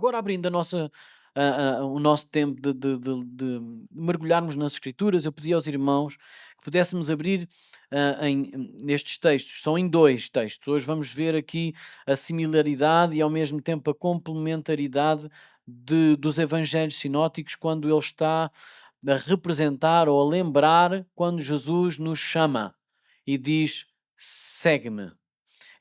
agora abrindo o nosso tempo de mergulharmos nas Escrituras, eu pedi aos irmãos que pudéssemos abrir nestes textos, são em dois textos. Hoje vamos ver aqui a similaridade e ao mesmo tempo a complementaridade dos evangelhos sinóticos, quando ele está a representar ou a lembrar quando Jesus nos chama e diz: segue-me.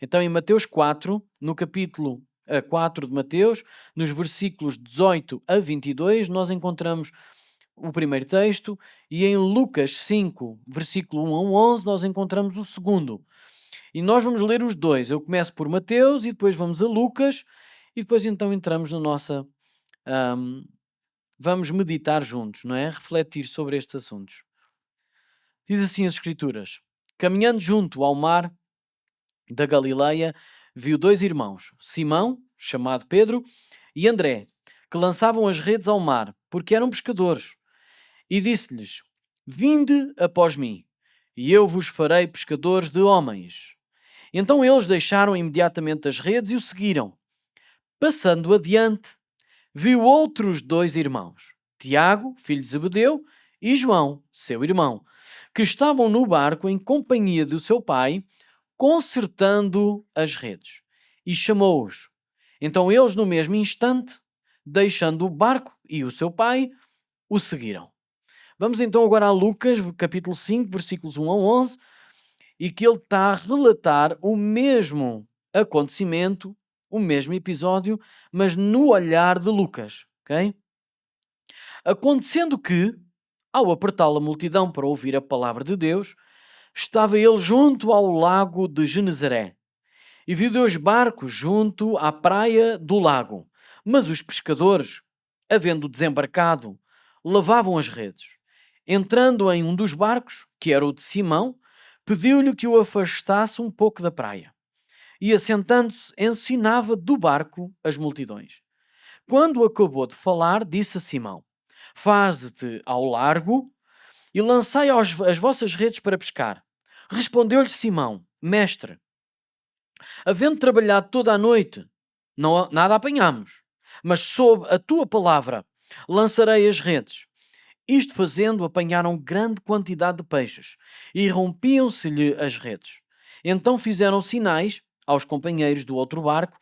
Então, em Mateus 4, no capítulo 4 de Mateus, nos versículos 18 a 22, nós encontramos o primeiro texto, e em Lucas 5, versículo 1 a 11, nós encontramos o segundo. E nós vamos ler os dois. Eu começo por Mateus e depois vamos a Lucas, e depois então entramos na nossa. ahm, Vamos meditar juntos, não é? Refletir sobre estes assuntos. Diz assim as Escrituras: caminhando junto ao mar da Galileia, viu dois irmãos, Simão, chamado Pedro, e André, que lançavam as redes ao mar, porque eram pescadores. E disse-lhes: vinde após mim, e eu vos farei pescadores de homens. Então eles deixaram imediatamente as redes e o seguiram. Passando adiante, viu outros dois irmãos, Tiago, filho de Zebedeu, e João, seu irmão, que estavam no barco em companhia do seu pai, consertando as redes. E chamou-os. Então eles, no mesmo instante, deixando o barco e o seu pai, o seguiram. Vamos então agora a Lucas, capítulo 5, versículos 1 a 11, e que ele está a relatar o mesmo acontecimento, o mesmo episódio, mas no olhar de Lucas, ok? Acontecendo que, ao apertá-la a multidão para ouvir a palavra de Deus, estava ele junto ao lago de Genezaré e viu dois barcos junto à praia do lago. Mas os pescadores, havendo desembarcado, lavavam as redes. Entrando em um dos barcos, que era o de Simão, pediu-lhe que o afastasse um pouco da praia. E assentando-se, ensinava do barco as multidões. Quando acabou de falar, disse a Simão: faze-te ao largo e lançai as vossas redes para pescar. Respondeu-lhe Simão: mestre, havendo trabalhado toda a noite, nada apanhamos, mas sob a tua palavra lançarei as redes. Isto fazendo, apanharam grande quantidade de peixes e rompiam-se-lhe as redes. Então fizeram sinais aos companheiros do outro barco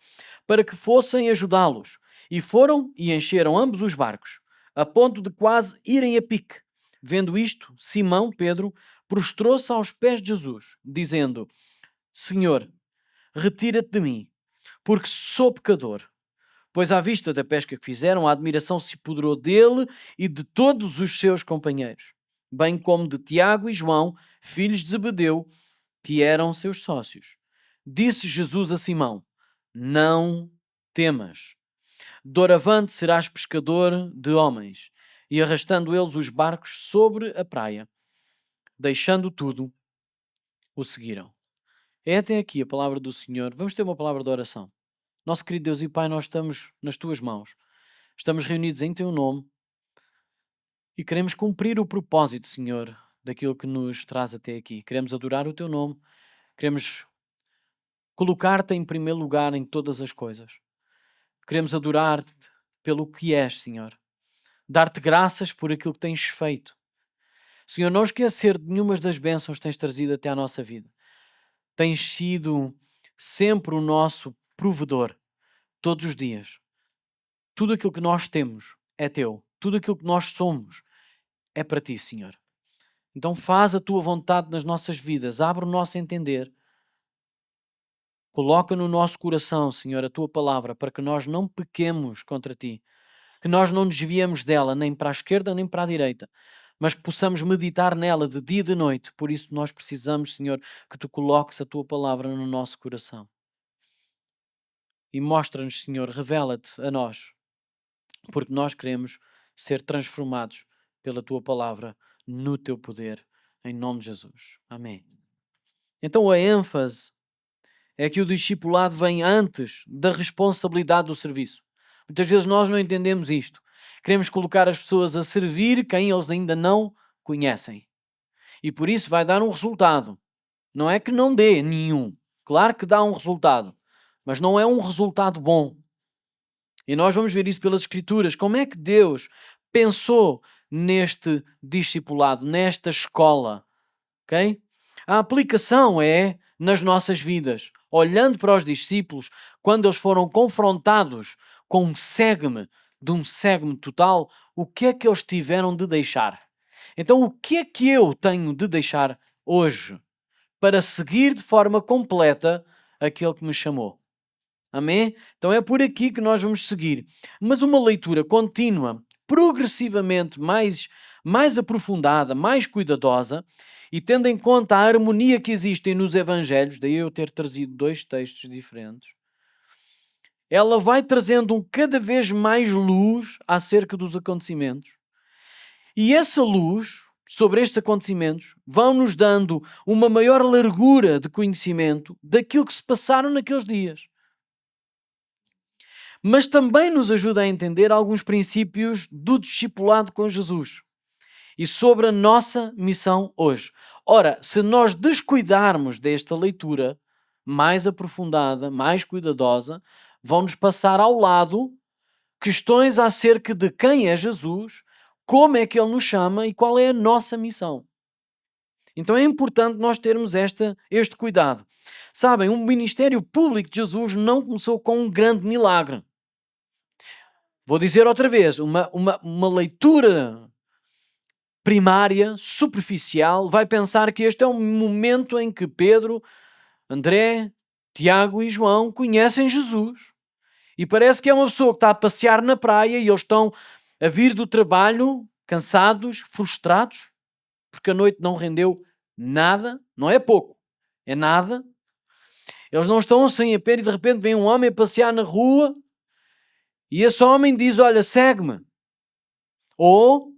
para que fossem ajudá-los. E foram e encheram ambos os barcos, a ponto de quase irem a pique. Vendo isto, Simão, Pedro, prostrou-se aos pés de Jesus, dizendo: Senhor, retira-te de mim, porque sou pecador. Pois à vista da pesca que fizeram, a admiração se apoderou dele e de todos os seus companheiros, bem como de Tiago e João, filhos de Zebedeu, que eram seus sócios. Disse Jesus a Simão: não temas, doravante serás pescador de homens. E arrastando eles os barcos sobre a praia, deixando tudo, o seguiram. É até aqui a palavra do Senhor. Vamos ter uma palavra de oração. Nosso querido Deus e Pai, nós estamos nas tuas mãos. Estamos reunidos em teu nome e queremos cumprir o propósito, Senhor, daquilo que nos traz até aqui. Queremos adorar o teu nome, queremos colocar-te em primeiro lugar em todas as coisas. Queremos adorar-te pelo que és, Senhor. Dar-te graças por aquilo que tens feito. Senhor, não esquecer de nenhuma das bênçãos que tens trazido até à nossa vida. Tens sido sempre o nosso provedor, todos os dias. Tudo aquilo que nós temos é teu. Tudo aquilo que nós somos é para ti, Senhor. Então faz a tua vontade nas nossas vidas. Abre o nosso entender. Coloca no nosso coração, Senhor, a tua palavra para que nós não pequemos contra ti. Que nós não desviemos dela nem para a esquerda nem para a direita. Mas que possamos meditar nela de dia e de noite. Por isso nós precisamos, Senhor, que tu coloques a tua palavra no nosso coração. E mostra-nos, Senhor, revela-te a nós. Porque nós queremos ser transformados pela tua palavra no teu poder, em nome de Jesus. Amém. Então a ênfase é que o discipulado vem antes da responsabilidade do serviço. Muitas vezes nós não entendemos isto. Queremos colocar as pessoas a servir quem eles ainda não conhecem. E por isso vai dar um resultado. Não é que não dê nenhum. Claro que dá um resultado. Mas não é um resultado bom. E nós vamos ver isso pelas Escrituras. Como é que Deus pensou neste discipulado, nesta escola? Ok? A aplicação é nas nossas vidas. Olhando para os discípulos, quando eles foram confrontados com de um segue-me total, o que é que eles tiveram de deixar? Então, o que é que eu tenho de deixar hoje para seguir de forma completa aquele que me chamou? Amém? Então é por aqui que nós vamos seguir. Mas uma leitura contínua, progressivamente mais aprofundada, mais cuidadosa, e tendo em conta a harmonia que existe nos Evangelhos, daí eu ter trazido 2 textos diferentes, ela vai trazendo cada vez mais luz acerca dos acontecimentos. E essa luz sobre estes acontecimentos vão nos dando uma maior largura de conhecimento daquilo que se passaram naqueles dias. Mas também nos ajuda a entender alguns princípios do discipulado com Jesus e sobre a nossa missão hoje. Ora, se nós descuidarmos desta leitura mais aprofundada, mais cuidadosa, vão-nos passar ao lado questões acerca de quem é Jesus, como é que ele nos chama e qual é a nossa missão. Então é importante nós termos este cuidado. Sabem, o ministério público de Jesus não começou com um grande milagre. Vou dizer outra vez, uma leitura primária, superficial, vai pensar que este é um momento em que Pedro, André, Tiago e João conhecem Jesus. E parece que é uma pessoa que está a passear na praia e eles estão a vir do trabalho, cansados, frustrados, porque a noite não rendeu nada, não é pouco, é nada. Eles não estão sem a pena e de repente vem um homem a passear na rua e esse homem diz, olha, segue-me. Ou,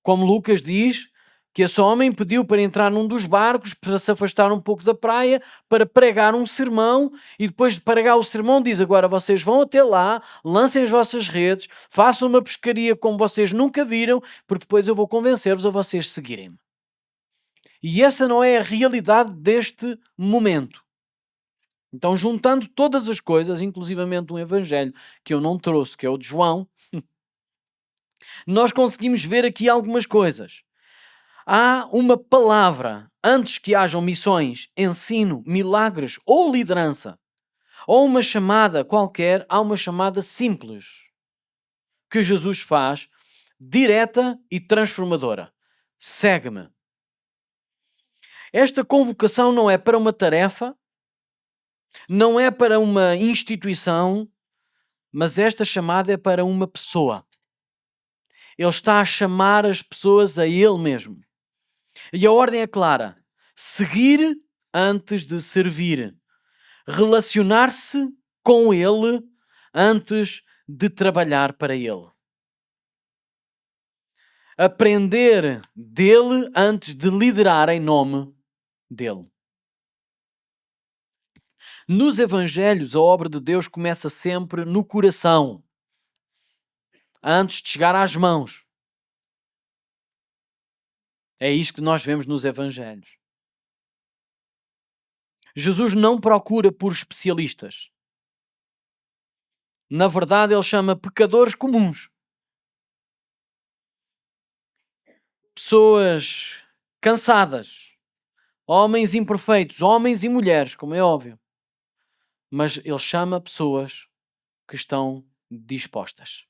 como Lucas diz, que esse homem pediu para entrar num dos barcos, para se afastar um pouco da praia, para pregar um sermão, e depois de pregar o sermão diz, agora vocês vão até lá, lancem as vossas redes, façam uma pescaria como vocês nunca viram, porque depois eu vou convencer-vos a vocês seguirem-me. E essa não é a realidade deste momento. Então, juntando todas as coisas, inclusivamente um evangelho que eu não trouxe, que é o de João, nós conseguimos ver aqui algumas coisas. Há uma palavra, antes que hajam missões, ensino, milagres ou liderança, ou uma chamada qualquer, há uma chamada simples que Jesus faz, direta e transformadora. Segue-me. Esta convocação não é para uma tarefa, não é para uma instituição, mas esta chamada é para uma pessoa. Ele está a chamar as pessoas a Ele mesmo. E a ordem é clara: seguir antes de servir, relacionar-se com Ele antes de trabalhar para Ele, aprender dele antes de liderar em nome dele. Nos Evangelhos, a obra de Deus começa sempre no coração, antes de chegar às mãos. É isto que nós vemos nos Evangelhos. Jesus não procura por especialistas. Na verdade, ele chama pecadores comuns. Pessoas cansadas. Homens imperfeitos. Homens e mulheres, como é óbvio. Mas ele chama pessoas que estão dispostas.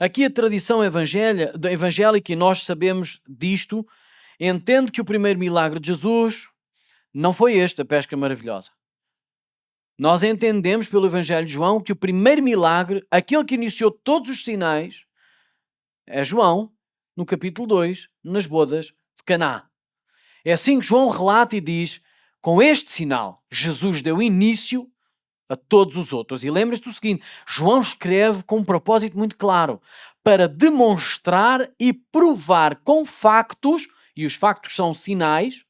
Aqui a tradição evangélica, e nós sabemos disto, entende que o primeiro milagre de Jesus não foi este, a pesca maravilhosa. Nós entendemos pelo Evangelho de João que o primeiro milagre, aquele que iniciou todos os sinais, é João, no capítulo 2, nas bodas de Caná. É assim que João relata e diz, com este sinal, Jesus deu início a todos os outros. E lembre-se do seguinte, João escreve com um propósito muito claro, para demonstrar e provar com factos, e os factos são sinais,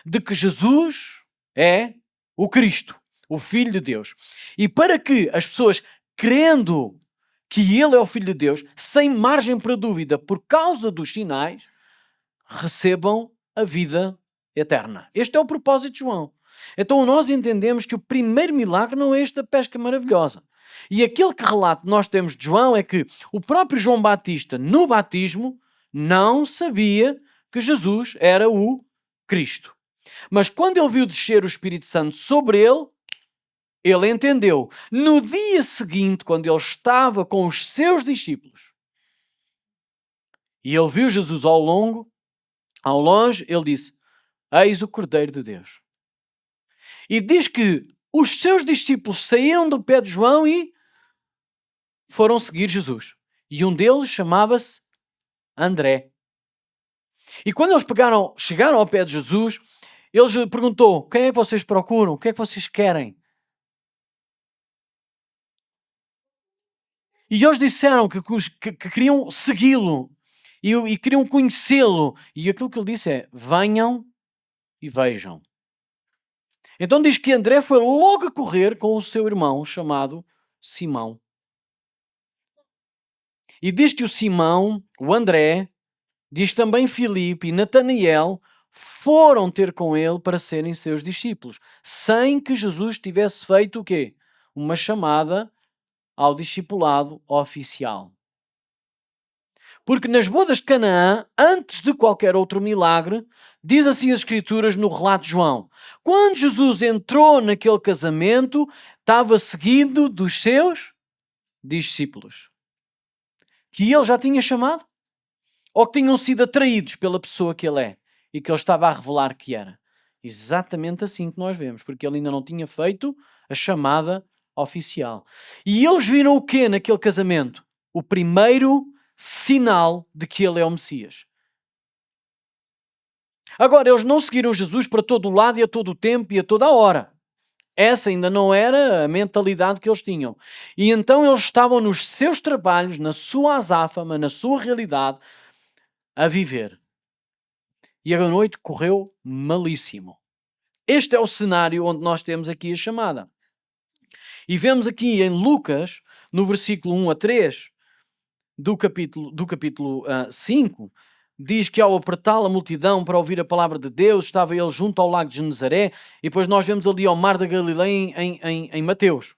de que Jesus é o Cristo, o Filho de Deus. E para que as pessoas, crendo que Ele é o Filho de Deus, sem margem para dúvida, por causa dos sinais, recebam a vida eterna. Este é o propósito de João. Então nós entendemos que o primeiro milagre não é este da pesca maravilhosa. E aquele que relato nós temos de João é que o próprio João Batista, no batismo, não sabia que Jesus era o Cristo. Mas quando ele viu descer o Espírito Santo sobre ele entendeu. No dia seguinte, quando ele estava com os seus discípulos, e ele viu Jesus ao longe, ele disse: Eis o Cordeiro de Deus. E diz que os seus discípulos saíram do pé de João e foram seguir Jesus. E um deles chamava-se André. E quando eles chegaram ao pé de Jesus, ele perguntou: quem é que vocês procuram? O que é que vocês querem? E eles disseram que queriam segui-lo e queriam conhecê-lo. E aquilo que ele disse é: venham e vejam. Então diz que André foi logo a correr com o seu irmão chamado Simão. E diz que o Simão, o André, diz também Filipe e Natanael foram ter com ele para serem seus discípulos, sem que Jesus tivesse feito o quê? Uma chamada ao discipulado oficial. Porque nas bodas de Canaã, antes de qualquer outro milagre, diz assim as Escrituras no relato de João: quando Jesus entrou naquele casamento, estava seguido dos seus discípulos, que ele já tinha chamado, ou que tinham sido atraídos pela pessoa que ele é e que ele estava a revelar que era. Exatamente assim que nós vemos, porque ele ainda não tinha feito a chamada oficial. E eles viram o quê naquele casamento? O primeiro sinal de que ele é o Messias. Agora, eles não seguiram Jesus para todo o lado e a todo o tempo e a toda a hora. Essa ainda não era a mentalidade que eles tinham. E então eles estavam nos seus trabalhos, na sua azáfama, na sua realidade, a viver. E a noite correu malíssimo. Este é o cenário onde nós temos aqui a chamada. E vemos aqui em Lucas, no versículo 1 a 3, do capítulo 5, diz que ao apertar a multidão para ouvir a palavra de Deus, estava ele junto ao lago de Genezaré, e depois nós vemos ali ao Mar da Galileia em Mateus.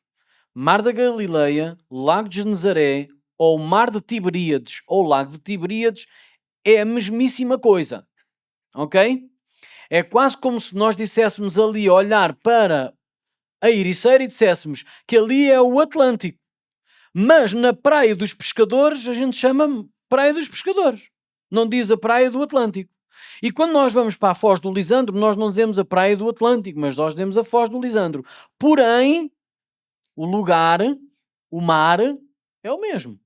Mar da Galileia, Lago de Genezaré, ou Mar de Tiberíades, ou Lago de Tiberíades, é a mesmíssima coisa. Ok? É quase como se nós disséssemos ali, olhar para a Ericeira e disséssemos que ali é o Atlântico. Mas na Praia dos Pescadores, a gente chama Praia dos Pescadores. Não diz a Praia do Atlântico. E quando nós vamos para a Foz do Lisandro, nós não dizemos a Praia do Atlântico, mas nós dizemos a Foz do Lisandro. Porém, o lugar, o mar, é o mesmo.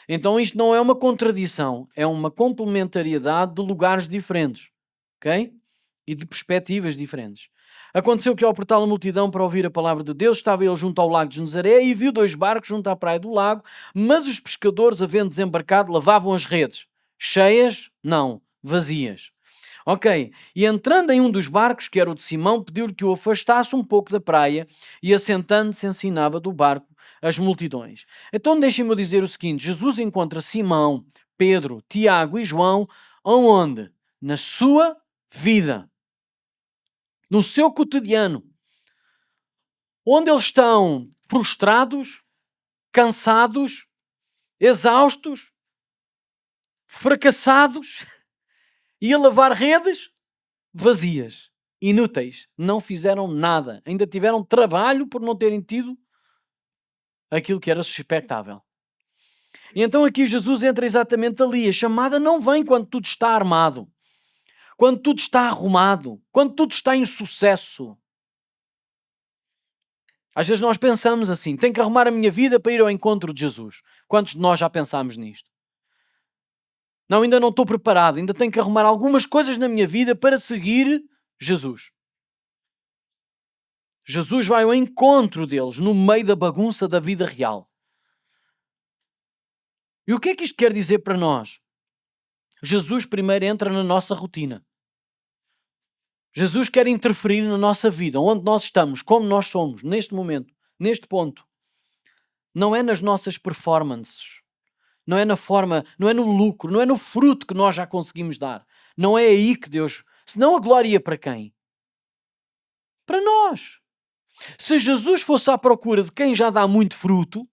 Então isto não é uma contradição, é uma complementariedade de lugares diferentes. Ok? E de perspectivas diferentes. Aconteceu que ao apertar a multidão para ouvir a palavra de Deus, estava ele junto ao lago de Genezaré e viu 2 barcos junto à praia do lago, mas os pescadores, havendo desembarcado, lavavam as redes. Cheias? Não, vazias. Ok, e entrando em um dos barcos, que era o de Simão, pediu-lhe que o afastasse um pouco da praia e assentando-se ensinava do barco as multidões. Então deixem-me dizer o seguinte: Jesus encontra Simão, Pedro, Tiago e João aonde? Na sua vida. No seu cotidiano, onde eles estão frustrados, cansados, exaustos, fracassados e a lavar redes vazias, inúteis, não fizeram nada, ainda tiveram trabalho por não terem tido aquilo que era expectável. E então aqui Jesus entra exatamente ali. A chamada não vem quando tudo está armado, quando tudo está arrumado, quando tudo está em sucesso. Às vezes nós pensamos assim: tenho que arrumar a minha vida para ir ao encontro de Jesus. Quantos de nós já pensámos nisto? Não, ainda não estou preparado, ainda tenho que arrumar algumas coisas na minha vida para seguir Jesus. Jesus vai ao encontro deles no meio da bagunça da vida real. E o que é que isto quer dizer para nós? Jesus primeiro entra na nossa rotina. Jesus quer interferir na nossa vida, onde nós estamos, como nós somos, neste momento, neste ponto. Não é nas nossas performances, não é na forma, não é no lucro, não é no fruto que nós já conseguimos dar. Não é aí que Deus... Senão a glória ia para quem? Para nós. Se Jesus fosse à procura de quem já dá muito fruto,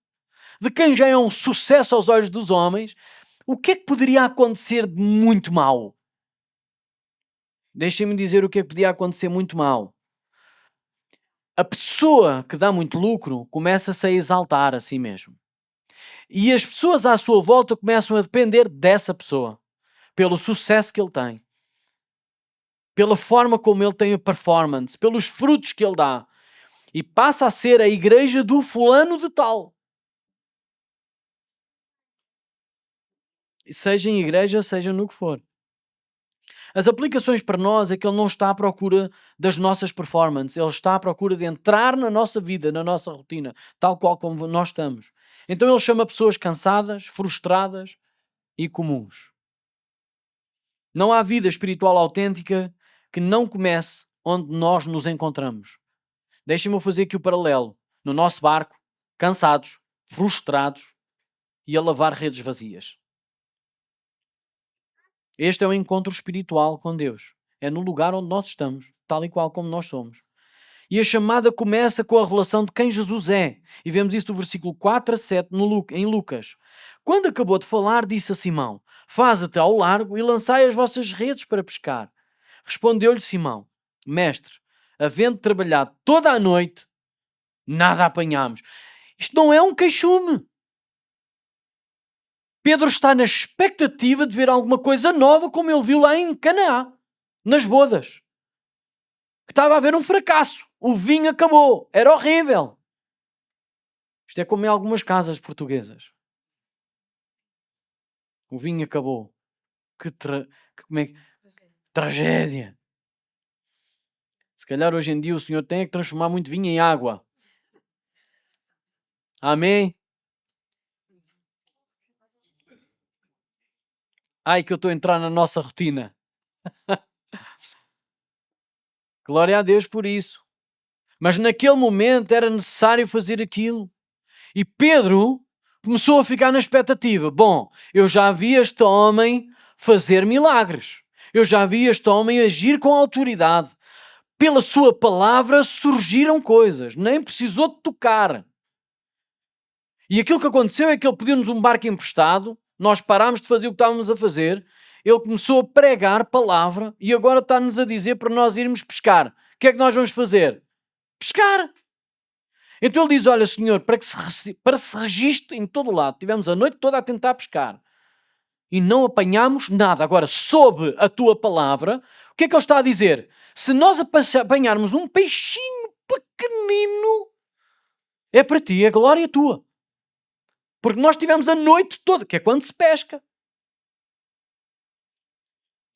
de quem já é um sucesso aos olhos dos homens, o que é que poderia acontecer de muito mau? Deixem-me dizer o que é que podia acontecer muito mau. A pessoa que dá muito lucro começa-se a exaltar a si mesmo. E as pessoas à sua volta começam a depender dessa pessoa, pelo sucesso que ele tem, pela forma como ele tem a performance, pelos frutos que ele dá. E passa a ser a igreja do fulano de tal. Seja em igreja, seja no que for. As aplicações para nós é que ele não está à procura das nossas performances, ele está à procura de entrar na nossa vida, na nossa rotina, tal qual como nós estamos. Então ele chama pessoas cansadas, frustradas e comuns. Não há vida espiritual autêntica que não comece onde nós nos encontramos. Deixem-me fazer aqui o paralelo. No nosso barco, cansados, frustrados e a lavar redes vazias. Este é o encontro espiritual com Deus. É no lugar onde nós estamos, tal e qual como nós somos. E a chamada começa com a revelação de quem Jesus é. E vemos isso do versículo 4 a 7 em Lucas. Quando acabou de falar, disse a Simão: Faze-te ao largo e lançai as vossas redes para pescar. Respondeu-lhe Simão: Mestre, havendo trabalhado toda a noite, nada apanhámos. Isto não é um queixume. Pedro está na expectativa de ver alguma coisa nova, como ele viu lá em Canaã, nas bodas. Que estava a haver um fracasso. O vinho acabou. Era horrível. Isto é como em algumas casas portuguesas. O vinho acabou. Tragédia. Se calhar hoje em dia o Senhor tem que transformar muito vinho em água. Amém? Ai, que eu estou a entrar na nossa rotina. Glória a Deus por isso. Mas naquele momento era necessário fazer aquilo. E Pedro começou a ficar na expectativa. Bom, eu já vi este homem fazer milagres. Eu já vi este homem agir com autoridade. Pela sua palavra surgiram coisas. Nem precisou de tocar. E aquilo que aconteceu é que ele pediu-nos um barco emprestado. Nós parámos de fazer o que estávamos a fazer. Ele começou a pregar palavra e agora está-nos a dizer para nós irmos pescar. O que é que nós vamos fazer? Pescar! Então ele diz, olha Senhor, para se registre em todo o lado. Tivemos a noite toda a tentar pescar. E não apanhámos nada. Agora, sob a tua palavra, o que é que ele está a dizer? Se nós apanharmos um peixinho pequenino, é para ti, é glória tua. Porque nós tivemos a noite toda, que é quando se pesca.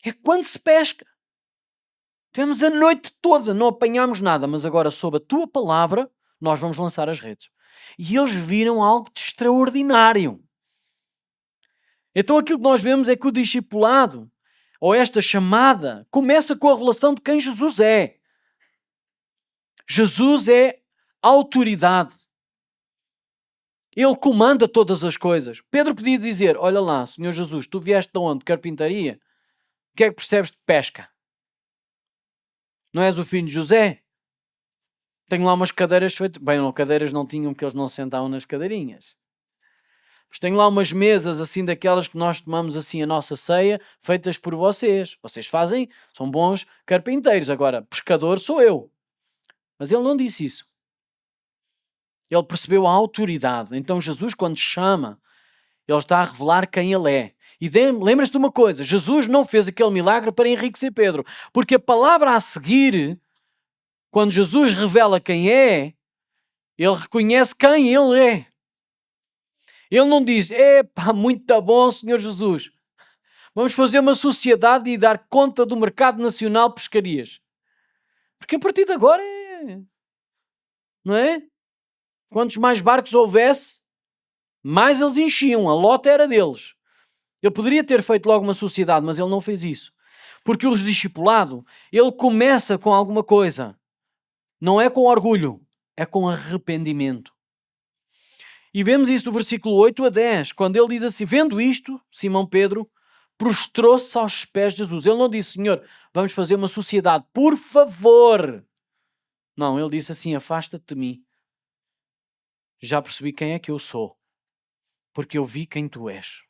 É quando se pesca. Tivemos a noite toda, não apanhámos nada, mas agora sob a tua palavra, nós vamos lançar as redes. E eles viram algo de extraordinário. Então aquilo que nós vemos é que o discipulado, ou esta chamada, começa com a revelação de quem Jesus é. Jesus é autoridade. Ele comanda todas as coisas. Pedro podia dizer, olha lá, Senhor Jesus, tu vieste de onde? Carpintaria? O que é que percebes de pesca? Não és o filho de José? Tenho lá umas cadeiras feitas... Bem, não, cadeiras não tinham, porque eles não sentavam nas cadeirinhas. Mas tenho lá umas mesas assim daquelas que nós tomamos assim a nossa ceia, feitas por vocês. Vocês fazem, são bons carpinteiros. Agora, pescador sou eu. Mas ele não disse isso. Ele percebeu a autoridade. Então Jesus, quando chama, ele está a revelar quem ele é. E lembra-se de uma coisa, Jesus não fez aquele milagre para enriquecer Pedro. Porque a palavra a seguir, quando Jesus revela quem é, ele reconhece quem ele é. Ele não diz, epá, muito bom, Senhor Jesus. Vamos fazer uma sociedade e dar conta do mercado nacional de pescarias. Porque a partir de agora é... Não é? Quantos mais barcos houvesse, mais eles enchiam. A lota era deles. Ele poderia ter feito logo uma sociedade, mas ele não fez isso. Porque o discipulado, ele começa com alguma coisa. Não é com orgulho, é com arrependimento. E vemos isso do versículo 8 a 10, quando ele diz assim, vendo isto, Simão Pedro prostrou-se aos pés de Jesus. Ele não disse, Senhor, vamos fazer uma sociedade, por favor. Não, ele disse assim: afasta-te de mim. Já percebi quem é que eu sou, porque eu vi quem tu és.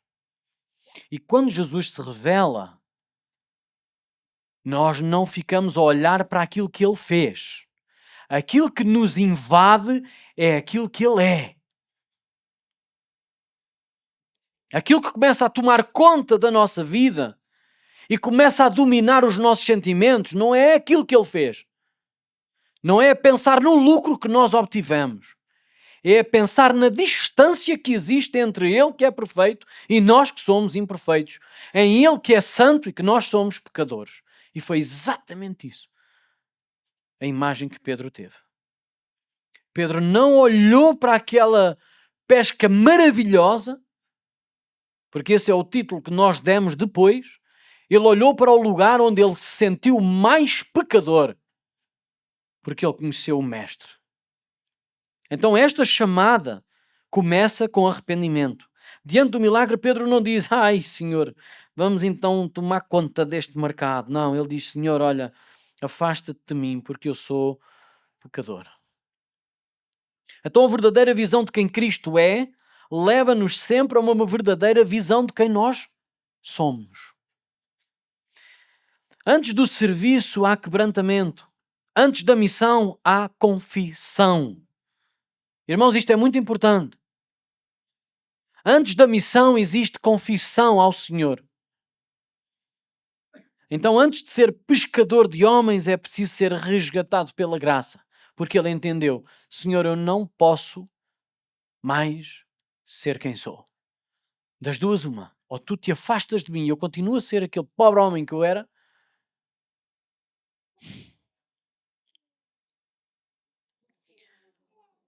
E quando Jesus se revela, nós não ficamos a olhar para aquilo que ele fez. Aquilo que nos invade é aquilo que ele é. Aquilo que começa a tomar conta da nossa vida e começa a dominar os nossos sentimentos não é aquilo que ele fez. Não é pensar no lucro que nós obtivemos. É pensar na distância que existe entre ele que é perfeito e nós que somos imperfeitos. Em ele que é santo e que nós somos pecadores. E foi exatamente isso a imagem que Pedro teve. Pedro não olhou para aquela pesca maravilhosa, porque esse é o título que nós demos depois. Ele olhou para o lugar onde ele se sentiu mais pecador, porque ele conheceu o Mestre. Então esta chamada começa com arrependimento. Diante do milagre, Pedro não diz: ai, Senhor, vamos então tomar conta deste mercado. Não, ele diz: Senhor, olha, afasta-te de mim, porque eu sou pecador. Então a verdadeira visão de quem Cristo é leva-nos sempre a uma verdadeira visão de quem nós somos. Antes do serviço há quebrantamento. Antes da missão há confissão. Irmãos, isto é muito importante. Antes da missão existe confissão ao Senhor. Então, antes de ser pescador de homens, é preciso ser resgatado pela graça. Porque ele entendeu: Senhor, eu não posso mais ser quem sou. Das duas, uma. Ou tu te afastas de mim e eu continuo a ser aquele pobre homem que eu era,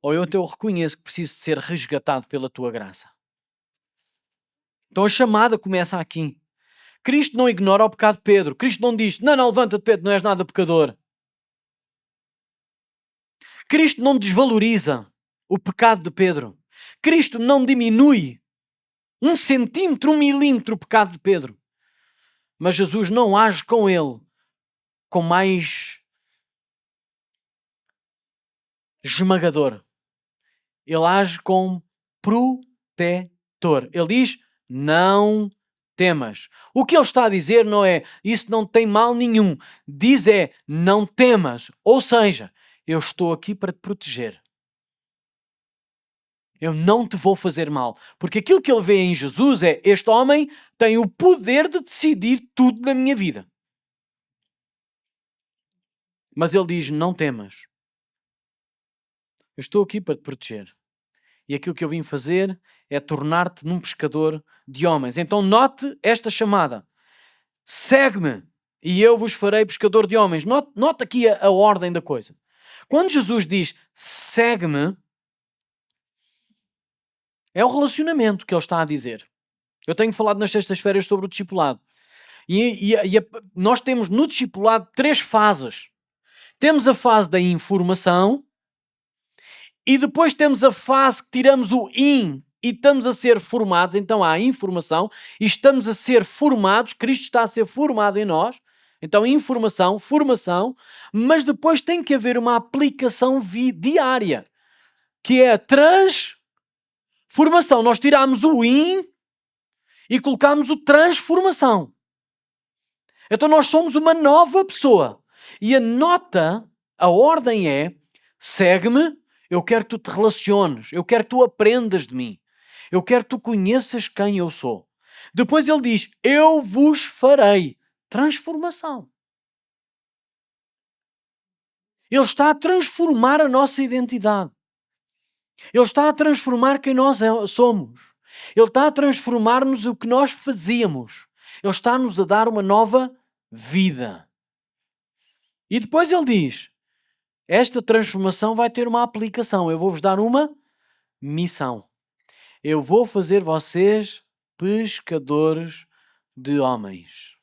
ou eu então reconheço que preciso de ser resgatado pela tua graça. Então a chamada começa aqui. Cristo não ignora o pecado de Pedro. Cristo não diz: não, levanta-te, Pedro, não és nada pecador. Cristo não desvaloriza o pecado de Pedro. Cristo não diminui 1 centímetro, 1 milímetro o pecado de Pedro. Mas Jesus não age com ele com mais esmagador. Ele age com protetor. Ele diz: não temas. O que ele está a dizer não é isso não tem mal nenhum. Diz é: não temas. Ou seja, eu estou aqui para te proteger. Eu não te vou fazer mal. Porque aquilo que ele vê em Jesus é: este homem tem o poder de decidir tudo na minha vida. Mas ele diz: não temas. Eu estou aqui para te proteger. E aquilo que eu vim fazer é tornar-te num pescador de homens. Então note esta chamada: segue-me e eu vos farei pescador de homens. Note aqui a ordem da coisa. Quando Jesus diz segue-me, é o relacionamento que ele está a dizer. Eu tenho falado nas sextas-feiras sobre o discipulado. Nós temos no discipulado 3 fases. Temos a fase da informação, e depois temos a fase que tiramos o in e estamos a ser formados. Então há a informação e estamos a ser formados. Cristo está a ser formado em nós. Então informação, formação, mas depois tem que haver uma aplicação diária, que é a transformação. Nós tiramos o in e colocamos o transformação. Então nós somos uma nova pessoa. E a ordem é: segue-me. Eu quero que tu te relaciones. Eu quero que tu aprendas de mim. Eu quero que tu conheças quem eu sou. Depois ele diz: eu vos farei. Transformação. Ele está a transformar a nossa identidade. Ele está a transformar quem nós somos. Ele está a transformar-nos o que nós fazíamos. Ele está-nos a dar uma nova vida. E depois ele diz: esta transformação vai ter uma aplicação. Eu vou-vos dar uma missão. Eu vou fazer vocês pescadores de homens.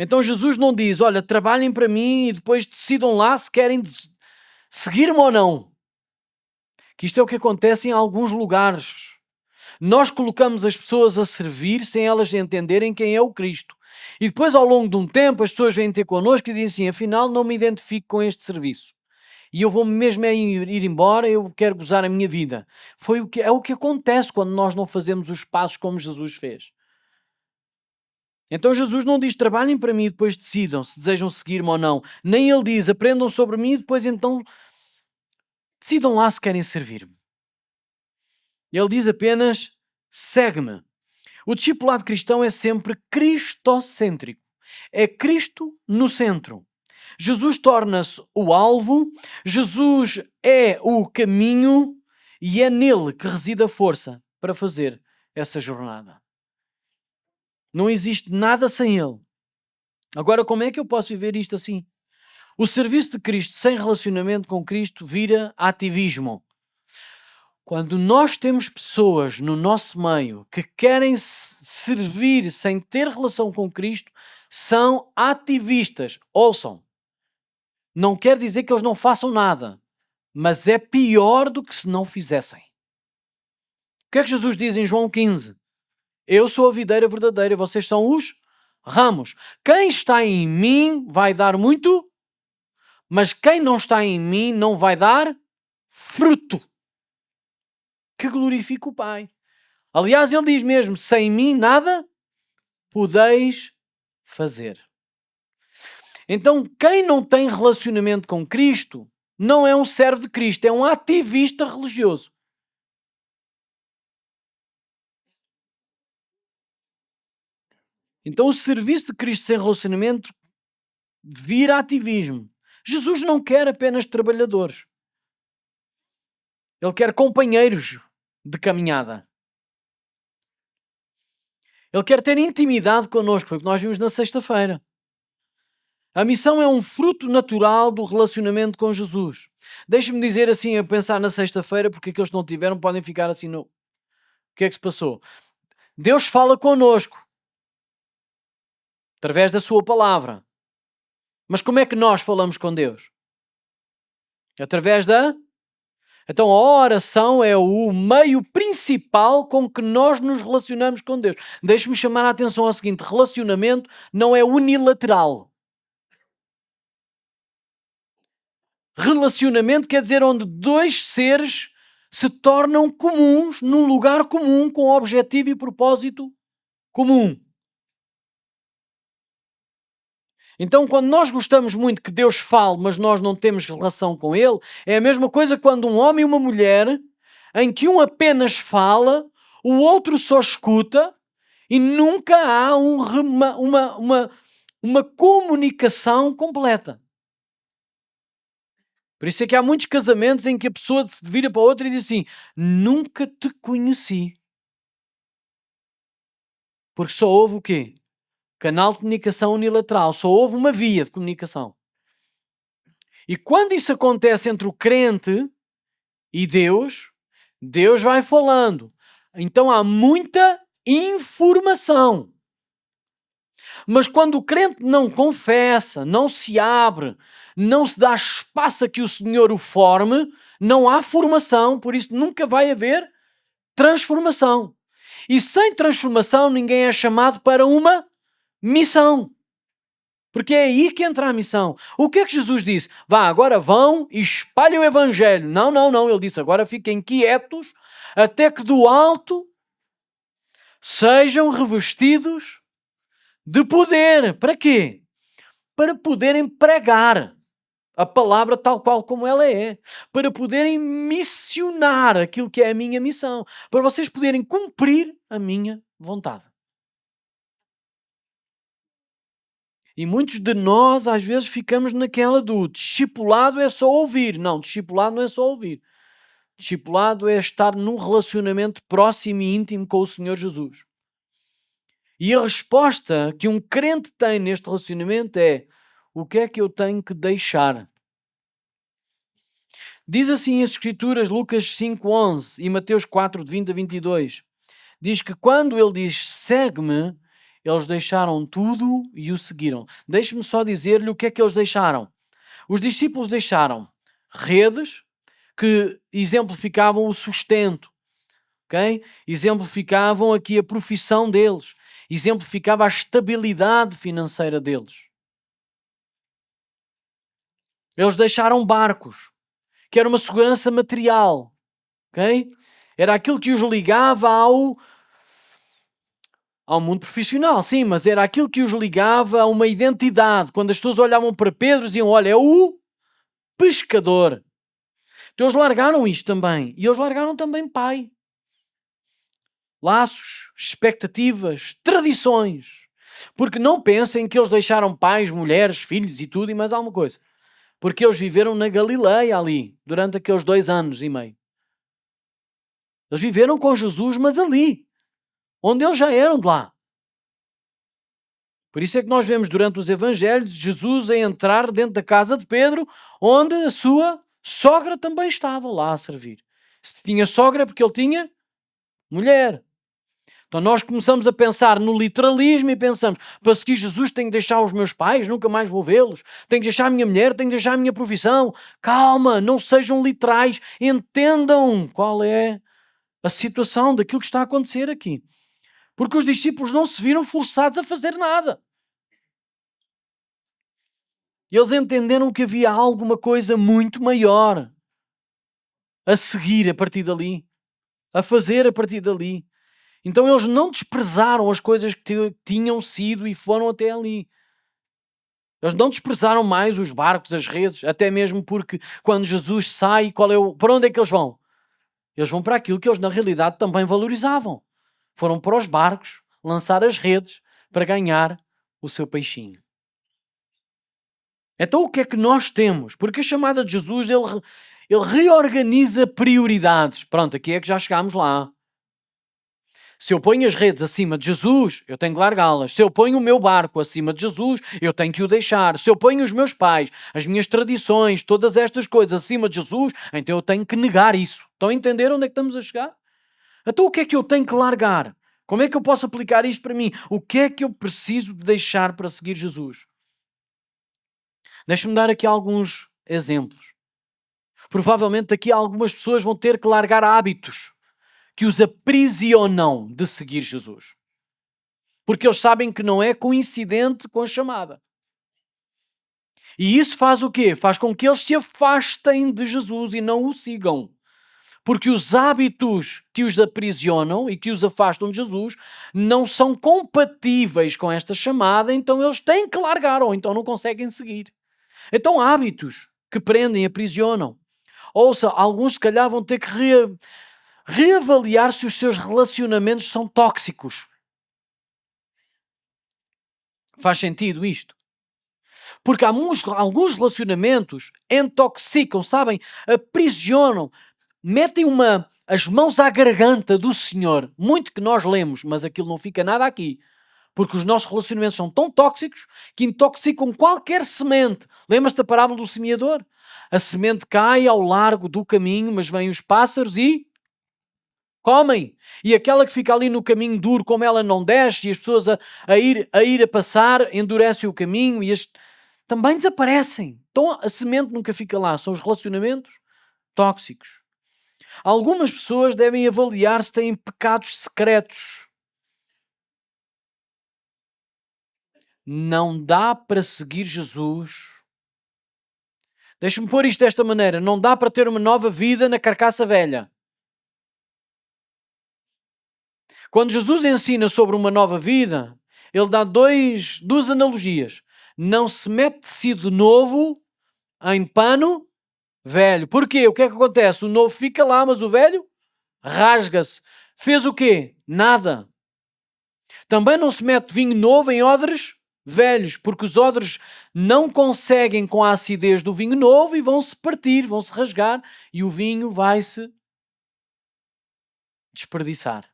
Então Jesus não diz: olha, trabalhem para mim e depois decidam lá se querem seguir-me ou não. Que isto é o que acontece em alguns lugares. Nós colocamos as pessoas a servir sem elas entenderem quem é o Cristo. E depois, ao longo de um tempo, as pessoas vêm ter connosco e dizem assim: afinal, não me identifico com este serviço. E eu vou-me mesmo ir embora, eu quero gozar a minha vida. É o que acontece quando nós não fazemos os passos como Jesus fez. Então Jesus não diz: trabalhem para mim e depois decidam se desejam seguir-me ou não. Nem ele diz: aprendam sobre mim e depois então decidam lá se querem servir-me. Ele diz apenas: segue-me. O discipulado cristão é sempre cristocêntrico. É Cristo no centro. Jesus torna-se o alvo, Jesus é o caminho e é nele que reside a força para fazer essa jornada. Não existe nada sem ele. Agora, como é que eu posso viver isto assim? O serviço de Cristo sem relacionamento com Cristo vira ativismo. Quando nós temos pessoas no nosso meio que querem servir sem ter relação com Cristo, são ativistas. Ouçam, não quer dizer que eles não façam nada, mas é pior do que se não fizessem. O que é que Jesus diz em João 15? Eu sou a videira verdadeira, vocês são os ramos. Quem está em mim vai dar muito, mas quem não está em mim não vai dar fruto que glorifica o Pai. Aliás, ele diz mesmo: sem mim nada podeis fazer. Então, quem não tem relacionamento com Cristo não é um servo de Cristo, é um ativista religioso. Então, o serviço de Cristo sem relacionamento vira ativismo. Jesus não quer apenas trabalhadores. Ele quer companheiros de caminhada. Ele quer ter intimidade connosco, foi o que nós vimos na sexta-feira. A missão é um fruto natural do relacionamento com Jesus. Deixe-me dizer assim, a pensar na sexta-feira, porque aqueles que não tiveram podem ficar assim no... O que é que se passou? Deus fala connosco através da sua palavra. Mas como é que nós falamos com Deus? Através da... Então a oração é o meio principal com que nós nos relacionamos com Deus. Deixe-me chamar a atenção ao seguinte: relacionamento não é unilateral. Relacionamento quer dizer onde dois seres se tornam comuns num lugar comum com objetivo e propósito comum. Então, quando nós gostamos muito que Deus fale, mas nós não temos relação com Ele, é a mesma coisa quando um homem e uma mulher, em que um apenas fala, o outro só escuta e nunca há uma comunicação completa. Por isso é que há muitos casamentos em que a pessoa se vira para a outra e diz assim: nunca te conheci. Porque só houve o quê? Canal de comunicação unilateral. Só houve uma via de comunicação. E quando isso acontece entre o crente e Deus, Deus vai falando. Então há muita informação. Mas quando o crente não confessa, não se abre, não se dá espaço a que o Senhor o forme, não há formação, por isso nunca vai haver transformação. E sem transformação ninguém é chamado para uma missão. Porque é aí que entra a missão. O que é que Jesus disse? Vá, agora vão e espalhem o Evangelho. Não, não, não. Ele disse, agora fiquem quietos até que do alto sejam revestidos de poder. Para quê? Para poderem pregar a palavra tal qual como ela é. Para poderem missionar aquilo que é a minha missão. Para vocês poderem cumprir a minha vontade. E muitos de nós, às vezes, ficamos naquela do discipulado é só ouvir. Não, discipulado não é só ouvir. Discipulado é estar num relacionamento próximo e íntimo com o Senhor Jesus. E a resposta que um crente tem neste relacionamento é: o que é que eu tenho que deixar? Diz assim as Escrituras, Lucas 5:11 e Mateus 4, de 20 a 22. Diz que quando ele diz segue-me, eles deixaram tudo e o seguiram. Deixe-me só dizer-lhe o que é que eles deixaram. Os discípulos deixaram redes que exemplificavam o sustento. ok? Exemplificavam aqui a profissão deles, exemplificava a estabilidade financeira deles. Eles deixaram barcos, que era uma segurança material, ok? Era aquilo que os ligava ao mundo profissional, sim, mas era aquilo que os ligava a uma identidade. Quando as pessoas olhavam para Pedro, diziam: olha, é o pescador. Então eles largaram isto também. E eles largaram também pai. Laços, expectativas, tradições. Porque não pensem que eles deixaram pais, mulheres, filhos e tudo e mais alguma coisa. Porque eles viveram na Galileia ali, durante aqueles 2 anos e meio. Eles viveram com Jesus, mas ali, onde eles já eram de lá. Por isso é que nós vemos durante os Evangelhos Jesus a entrar dentro da casa de Pedro, onde a sua sogra também estava lá a servir. Se tinha sogra é porque ele tinha mulher. Então nós começamos a pensar no literalismo e pensamos: para seguir Jesus tenho que deixar os meus pais, nunca mais vou vê-los. Tenho que deixar a minha mulher, tenho que deixar a minha profissão. Calma, não sejam literais. Entendam qual é a situação daquilo que está a acontecer aqui. Porque os discípulos não se viram forçados a fazer nada. Eles entenderam que havia alguma coisa muito maior a seguir a partir dali, a fazer a partir dali. Então eles não desprezaram as coisas que tinham sido e foram até ali. Eles não desprezaram mais os barcos, as redes, até mesmo porque quando Jesus sai, para onde é que eles vão? Eles vão para aquilo que eles na realidade também valorizavam. Foram para os barcos, lançar as redes para ganhar o seu peixinho. Então o que é que nós temos? Porque a chamada de Jesus, ele reorganiza prioridades. Pronto, aqui é que já chegámos lá. Se eu ponho as redes acima de Jesus, eu tenho que largá-las. Se eu ponho o meu barco acima de Jesus, eu tenho que o deixar. Se eu ponho os meus pais, as minhas tradições, todas estas coisas acima de Jesus, então eu tenho que negar isso. Estão a entender onde é que estamos a chegar? Então o que é que eu tenho que largar? Como é que eu posso aplicar isto para mim? O que é que eu preciso de deixar para seguir Jesus? Deixa-me dar aqui alguns exemplos. Provavelmente aqui algumas pessoas vão ter que largar hábitos que os aprisionam de seguir Jesus. Porque eles sabem que não é coincidente com a chamada. E isso faz o quê? Faz com que eles se afastem de Jesus e não o sigam. Porque os hábitos que os aprisionam e que os afastam de Jesus não são compatíveis com esta chamada, então eles têm que largar ou então não conseguem seguir. Então hábitos que prendem, aprisionam. Ouça, alguns se calhar vão ter que reavaliar se os seus relacionamentos são tóxicos. Faz sentido isto? Porque alguns relacionamentos intoxicam, sabem? Aprisionam, metem as mãos à garganta do Senhor. Muito que nós lemos, mas aquilo não fica nada aqui. Porque os nossos relacionamentos são tão tóxicos que intoxicam qualquer semente. Lembra-se da parábola do semeador? A semente cai ao largo do caminho, mas vêm os pássaros e comem. E aquela que fica ali no caminho duro, como ela não desce, e as pessoas a ir a passar, endurecem o caminho e também desaparecem. Então a semente nunca fica lá. São os relacionamentos tóxicos. Algumas pessoas devem avaliar se têm pecados secretos. Não dá para seguir Jesus. Deixa-me pôr isto desta maneira. Não dá para ter uma nova vida na carcaça velha. Quando Jesus ensina sobre uma nova vida, ele dá duas analogias. Não se mete tecido novo em pano velho. Porquê? O que é que acontece? O novo fica lá, mas o velho rasga-se. Fez o quê? Nada. Também não se mete vinho novo em odres velhos, porque os odres não conseguem com a acidez do vinho novo e vão-se partir, vão-se rasgar e o vinho vai-se desperdiçar.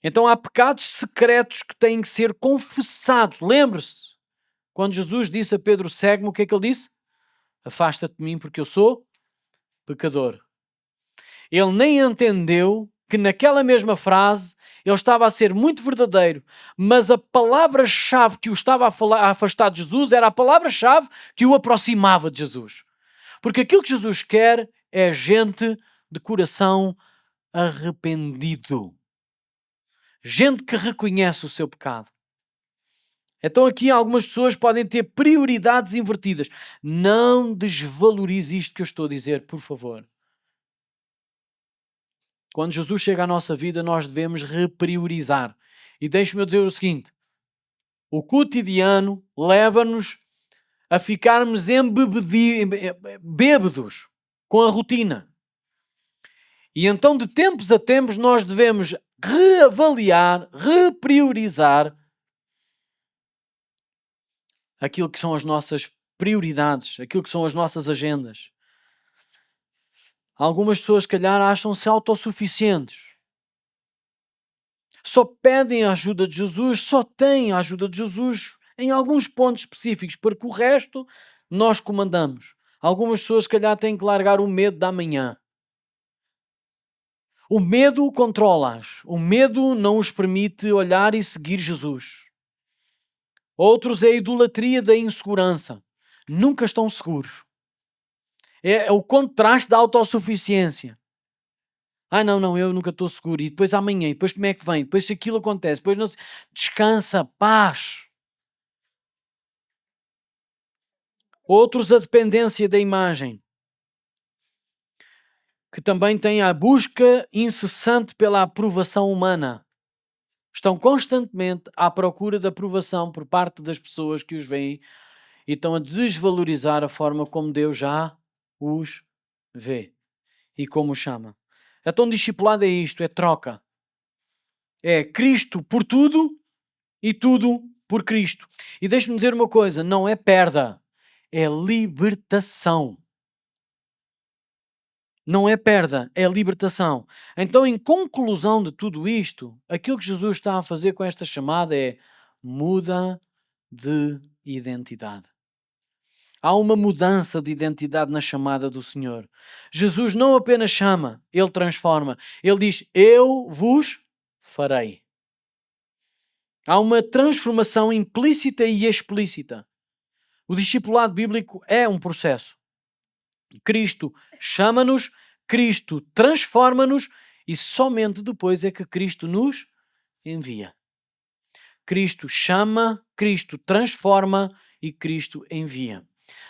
Então há pecados secretos que têm que ser confessados. Lembre-se, quando Jesus disse a Pedro: segue-me, o que é que ele disse? Afasta-te de mim porque eu sou pecador. Ele nem entendeu que naquela mesma frase ele estava a ser muito verdadeiro, mas a palavra-chave que o estava a afastar de Jesus era a palavra-chave que o aproximava de Jesus. Porque aquilo que Jesus quer é gente de coração arrependido. Gente que reconhece o seu pecado. Então aqui algumas pessoas podem ter prioridades invertidas. Não desvalorize isto que eu estou a dizer, por favor. Quando Jesus chega à nossa vida, nós devemos repriorizar. E deixe-me dizer o seguinte: o cotidiano leva-nos a ficarmos bêbados com a rotina. E então, de tempos a tempos, nós devemos reavaliar, repriorizar aquilo que são as nossas prioridades, aquilo que são as nossas agendas. Algumas pessoas, se calhar, acham-se autossuficientes. Só pedem a ajuda de Jesus, só têm a ajuda de Jesus em alguns pontos específicos, porque o resto nós comandamos. Algumas pessoas, se calhar, têm que largar o medo da manhã. O medo controla-as. O medo não os permite olhar e seguir Jesus. Outros é a idolatria da insegurança. Nunca estão seguros. É o contraste da autossuficiência. Não, eu nunca estou seguro. E depois amanhã, e depois como é que vem? Depois se aquilo acontece, depois não se... Descansa, paz. Outros a dependência da imagem, que também têm a busca incessante pela aprovação humana. Estão constantemente à procura da aprovação por parte das pessoas que os veem e estão a desvalorizar a forma como Deus já os vê e como os chama. Então discipulado é isto, é troca. É Cristo por tudo e tudo por Cristo. E deixe-me dizer uma coisa, não é perda, é libertação. Não é perda, é libertação. Então, em conclusão de tudo isto, aquilo que Jesus está a fazer com esta chamada é muda de identidade. Há uma mudança de identidade na chamada do Senhor. Jesus não apenas chama, Ele transforma. Ele diz, eu vos farei. Há uma transformação implícita e explícita. O discipulado bíblico é um processo. Cristo chama-nos, Cristo transforma-nos e somente depois é que Cristo nos envia. Cristo chama, Cristo transforma e Cristo envia.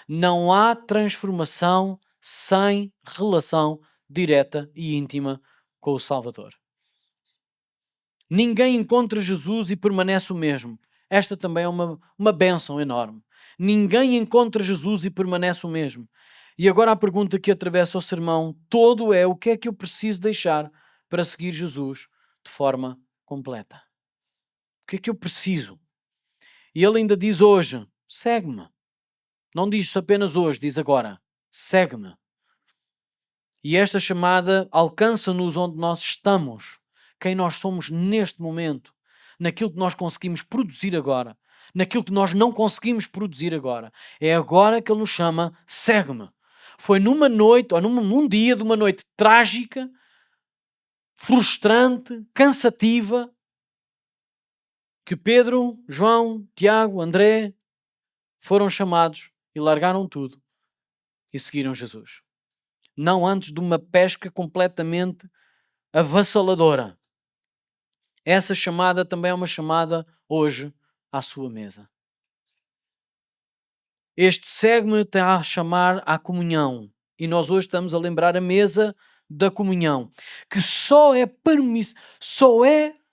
Não há transformação sem relação direta e íntima com o Salvador. Ninguém encontra Jesus e permanece o mesmo. Esta também é uma bênção enorme. Ninguém encontra Jesus e permanece o mesmo. E agora a pergunta que atravessa o sermão todo é: o que é que eu preciso deixar para seguir Jesus de forma completa? O que é que eu preciso? E ele ainda diz hoje, segue-me. Não diz apenas hoje, diz agora, segue-me. E esta chamada alcança-nos onde nós estamos, quem nós somos neste momento, naquilo que nós conseguimos produzir agora, naquilo que nós não conseguimos produzir agora. É agora que ele nos chama, segue-me. Foi numa noite, ou num dia de uma noite trágica, frustrante, cansativa, que Pedro, João, Tiago, André foram chamados e largaram tudo e seguiram Jesus. Não antes de uma pesca completamente avassaladora. Essa chamada também é uma chamada hoje à sua mesa. Este segue-me está a chamar à comunhão. E nós hoje estamos a lembrar a mesa da comunhão, que só é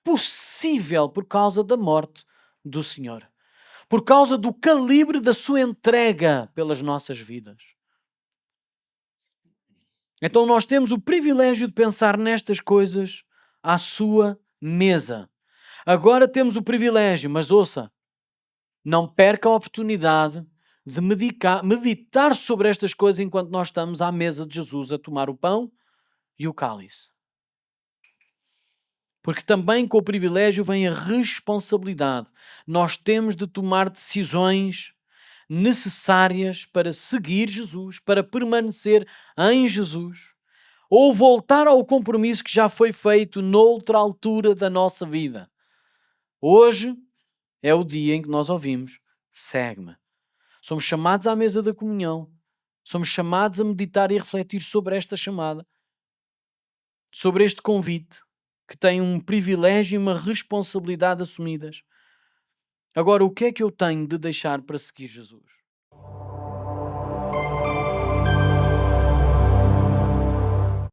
possível por causa da morte do Senhor. Por causa do calibre da sua entrega pelas nossas vidas. Então nós temos o privilégio de pensar nestas coisas à sua mesa. Agora temos o privilégio, mas ouça, não perca a oportunidade de meditar sobre estas coisas enquanto nós estamos à mesa de Jesus a tomar o pão e o cálice. Porque também com o privilégio vem a responsabilidade. Nós temos de tomar decisões necessárias para seguir Jesus, para permanecer em Jesus, ou voltar ao compromisso que já foi feito noutra altura da nossa vida. Hoje é o dia em que nós ouvimos, segue-me. Somos chamados à mesa da comunhão, somos chamados a meditar e refletir sobre esta chamada. sobre este convite, que tem um privilégio e uma responsabilidade assumidas. Agora, o que é que eu tenho de deixar para seguir Jesus?